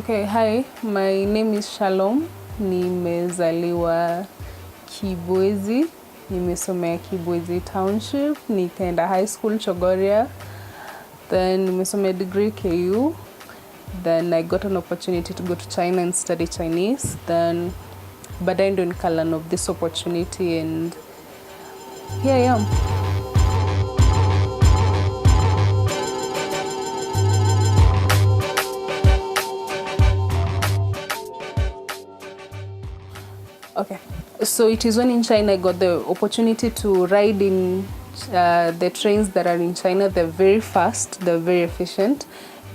Okay, hi, my name is Shalom. Nimezaliwa Kibwezi. Nimesomea Kibwezi Township. Nikaenda high school Chogoria. Then nimesomea degree KU. Then I got an opportunity to go to China and study Chinese. Then baadaye ndo nikalearn of this opportunity and here I am. Okay, so it is when in China I got the opportunity to ride in the trains that are in China. They're very fast, they're very efficient.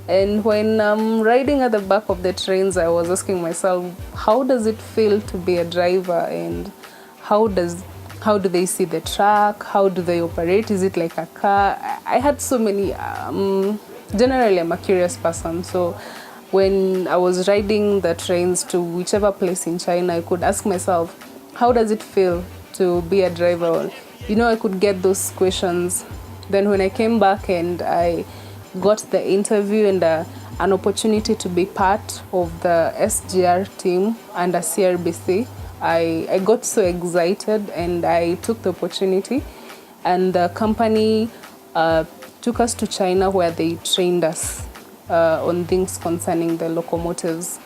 And when I'm riding at the back of the trains, I was asking myself, how does it feel to be a driver, and how do they see the track? How do they operate? Is it like a car? I had so many, generally I'm a curious person, so when I was riding the trains to whichever place in China, I could ask myself, how does it feel to be a driver? You know, I could get those questions. Then when I came back and I got the interview and an opportunity to be part of the SGR team under CRBC, I got so excited and I took the opportunity, and the company took us to China where they trained us on things concerning the locomotives.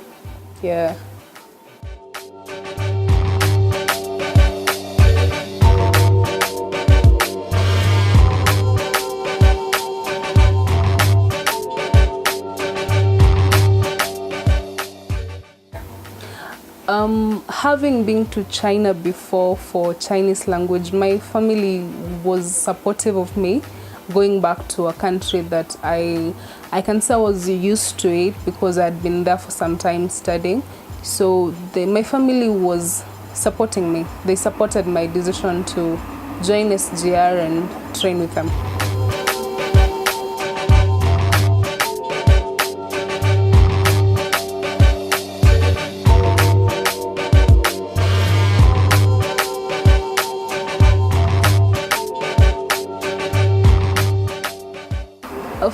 Yeah. Having been to China before for Chinese language, my family was supportive of me going back to a country that I can say I was used to it because I'd been there for some time studying. So my family was supporting me. They supported my decision to join SGR and train with them.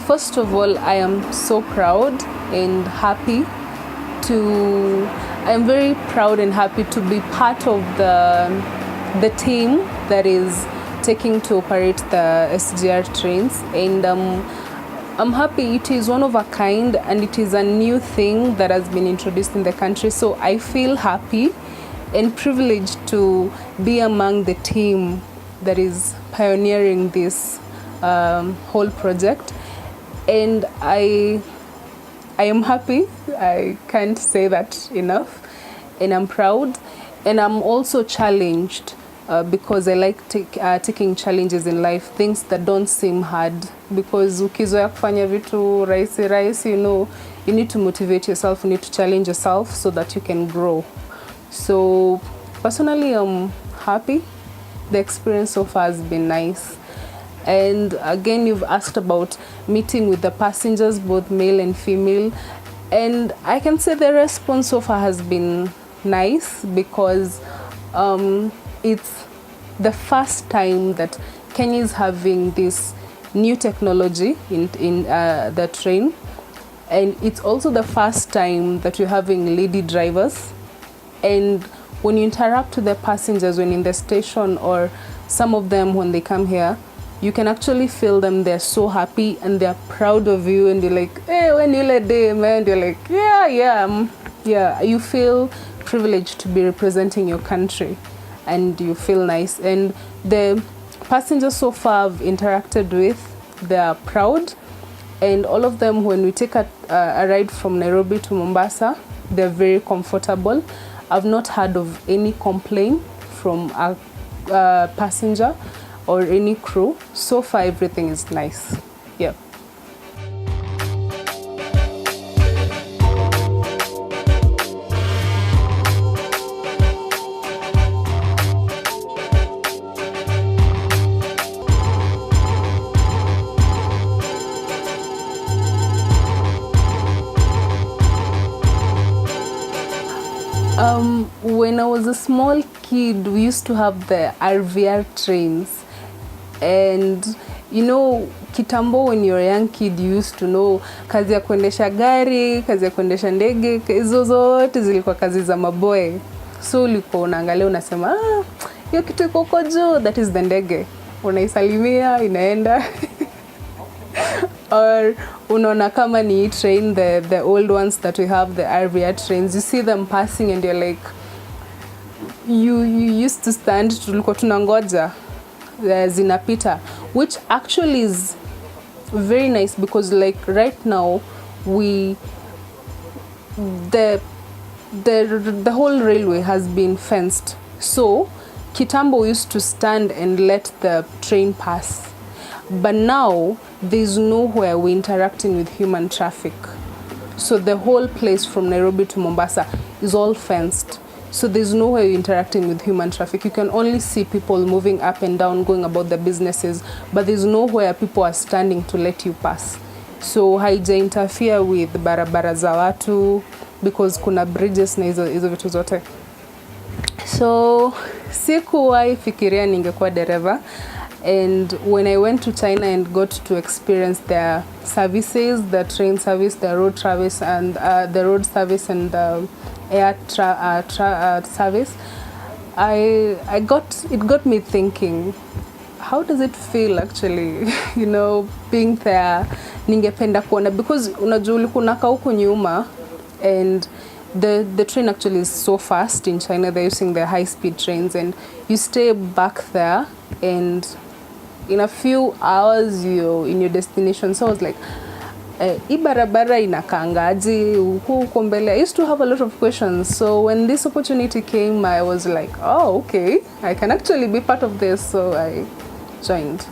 First of all, I am so proud and happy I'm very proud and happy to be part of the team that is taking to operate the SGR trains. And I'm happy it is one of a kind and it is a new thing that has been introduced in the country. So I feel happy and privileged to be among the team that is pioneering this whole project. And I am happy. I can't say that enough. And I'm proud. And I'm also challenged because I like taking challenges in life, things that don't seem hard. Because ukizoea kufanya vitu rahisi, you know, you need to motivate yourself, you need to challenge yourself so that you can grow. So personally, I'm happy. The experience so far has been nice. And again, you've asked about meeting with the passengers, both male and female. And I can say the response so far has been nice because it's the first time that Kenya is having this new technology in the train. And it's also the first time that you're having lady drivers. And when you interact with the passengers when in the station, or some of them when they come here, you can actually feel them. They're so happy and they're proud of you, and they're like, hey, when you let them, and you're like, yeah. You feel privileged to be representing your country, and you feel nice. And the passengers so far I've interacted with, they're proud, and all of them, when we take a ride from Nairobi to Mombasa, they're very comfortable. I've not heard of any complaint from a passenger or any crew. So far everything is nice. Yeah. When I was a small kid, we used to have the RVR trains, and You know, kitambo when you're a young kid you used to know kazi ya kuendesha gari, kazi ya kuendesha ndege, hizo zote zilikuwa kazi za maboy. So ulikuwa unaangalia unasema hiyo kitu iko huko juu, that is the ndege. Unaisalimia inaenda. Or unaona kama ni train, the old ones that we have, the RVR trains, you see them passing and you're like, you used to stand, tulikuwa tunangoja zinapita, which actually is very nice because like right now the whole railway has been fenced. So kitambo we used to stand and let the train pass, but now there's nowhere we're interacting with human traffic. So the whole place from Nairobi to Mombasa is all fenced. So there's nowhere you're interacting with human traffic. You can only see people moving up and down, going about their businesses, but there's nowhere people are standing to let you pass. So haija interfere with barabara za watu because kuna bridges na hizo vitu zote. So sikuwahi fikiria ningekuwa dereva. And when I went to China and got to experience their services, the train service, the road service, and the road service and the air service, it got me thinking, how does it feel actually, you know, being there? Ningependa kuona because unajua ulikuwa unakaa huko nyuma, and the train actually is so fast in China. They're using the high speed trains, and you stay back there, and in a few hours you're in your destination. So I was like, hii barabara inakangaji huko mbele. I used to have a lot of questions. So when this opportunity came, I was like, oh, okay, I can actually be part of this. So I joined.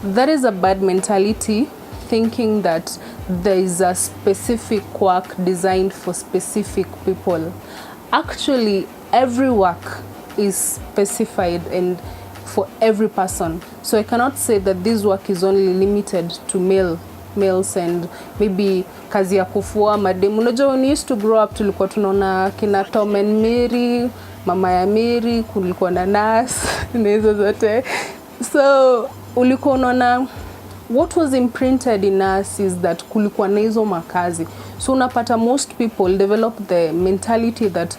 That is a bad mentality, thinking that there is a specific work designed for specific people. Actually, every work is specified and for every person. So I cannot say that this work is only limited to males and maybe kazi ya kufua madem. Unajua when we used to grow up tulikuwa tunaona kina Tom and Mary, mama ya Mary, kulikuwa na nurse na hizo zote. So ulikuwa unaona what was imprinted in us is that kulikuwa na hizo makazi. So unapata most people develop the mentality that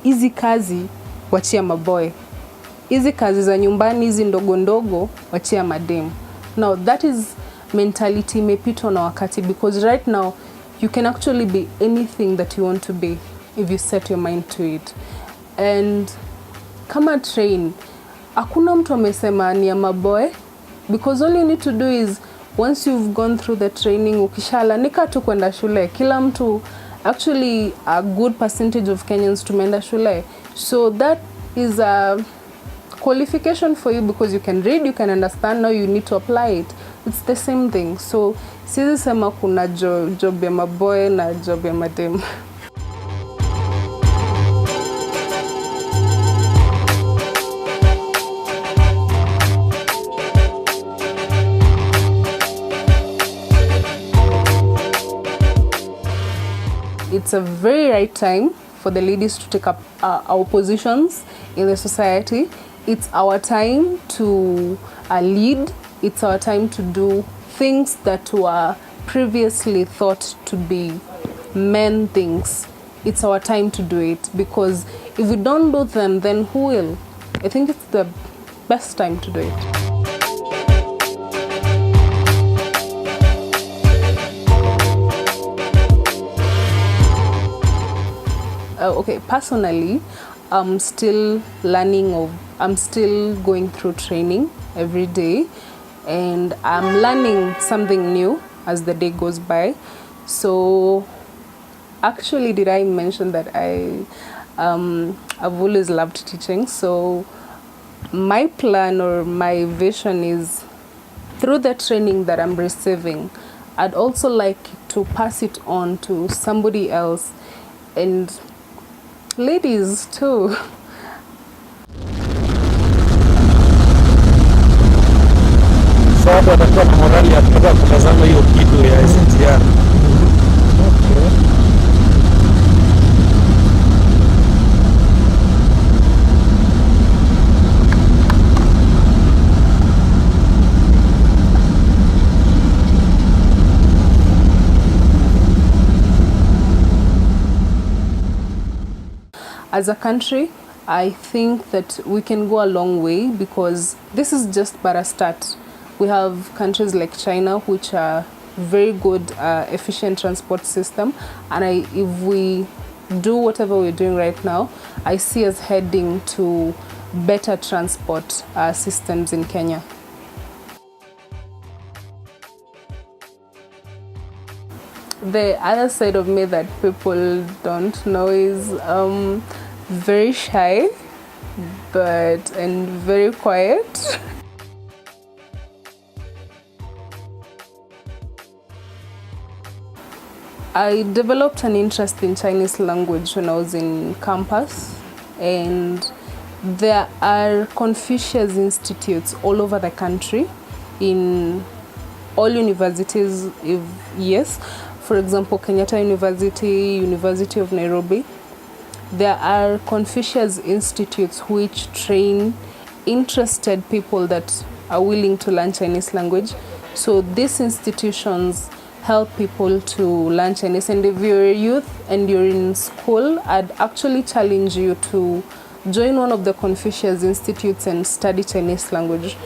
hizi kazi wachia maboy, hizi kazi za nyumbani hizi ndogo ndogo wachia madem. Now that is mentality imepitwa na wakati, because right now you can actually be anything that you want to be if you set your mind to it. And kama train, hakuna mtu amesema ni ya maboy, because all you need to do is once you've gone through the training, ukishala nika tu kwenda shule. Kila mtu, actually a good percentage of Kenyans tumeenda shule. So that is a qualification for you because you can read, you can understand, now you need to apply it. It's the same thing. So siwezi sema kuna job ya maboy na job ya madem. It's a very right time for the ladies to take up our positions in the society. It's our time to lead. It's our time to do things that were previously thought to be men things. It's our time to do it, because if we don't do them, then who will? I think it's the best time to do it. Okay, personally, I'm still I'm still going through training every day, and I'm learning something new as the day goes by. So actually, did I mention that I've always loved teaching? So my plan or my vision is, through the training that I'm receiving, I'd also like to pass it on to somebody else, and ladies too. So watu watakuwa na morali ya kuweza kutazama hiyo kitu ya SGR. As a country, I think that we can go a long way, because this is just but a start. We have countries like China, which are very good, efficient transport system, and if we do whatever we're doing right now, I see us heading to better transport systems in Kenya. The other side of me that people don't know is very shy, and very quiet. I developed an interest in Chinese language when I was in campus, and there are Confucius institutes all over the country, in all universities, yes. For example, Kenyatta University, University of Nairobi. There are Confucius institutes which train interested people that are willing to learn Chinese language. So these institutions help people to learn Chinese. And if you're a youth and you're in school, I'd actually challenge you to join one of the Confucius institutes and study Chinese language.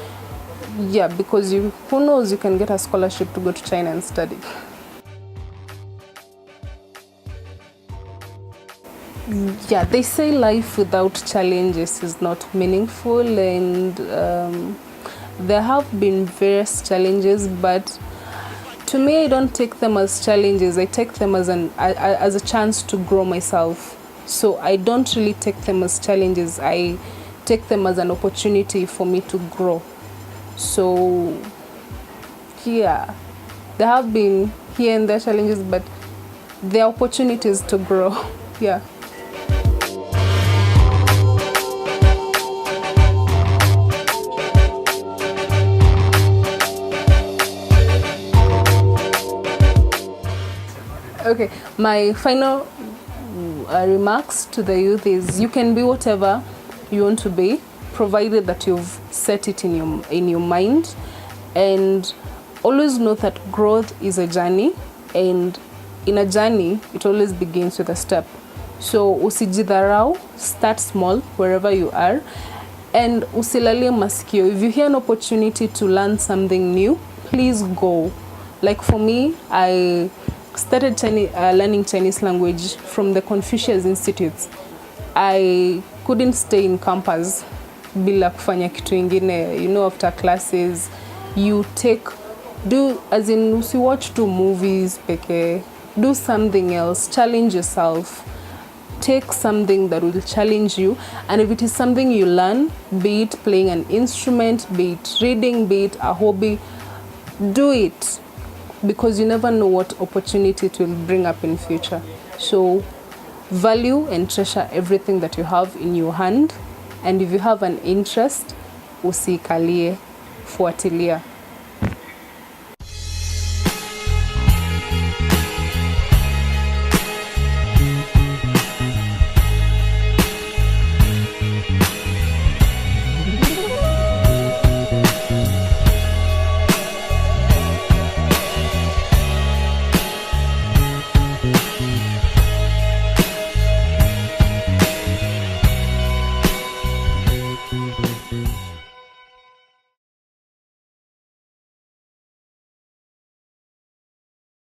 Yeah, because who knows, you can get a scholarship to go to China and study. Yeah, they say life without challenges is not meaningful, and there have been various challenges, but to me, I don't take them as challenges. I take them as a chance to grow myself. So I don't really take them as challenges. I take them as an opportunity for me to grow. So yeah, there have been here and there challenges, but there are opportunities to grow. Yeah. Okay, my final remarks to the youth is, you can be whatever you want to be, provided that you've set it in your mind, and always know that growth is a journey, and in a journey it always begins with a step. So usijidharau, start small wherever you are, and usilalie masikio. If you hear an opportunity to learn something new, please go. Like for me, I started learning Chinese language from the Confucius Institutes. I couldn't stay in campus bila kufanya kitu ingine. You know, after classes, usi watch 2 movies peke. Do something else, challenge yourself. Take something that will challenge you, and if it is something you learn, be it playing an instrument, be it reading, be it a hobby, do it, because you never know what opportunity it will bring up in future. So value and treasure everything that you have in your hand, and if you have an interest, usikalie, fuatilia.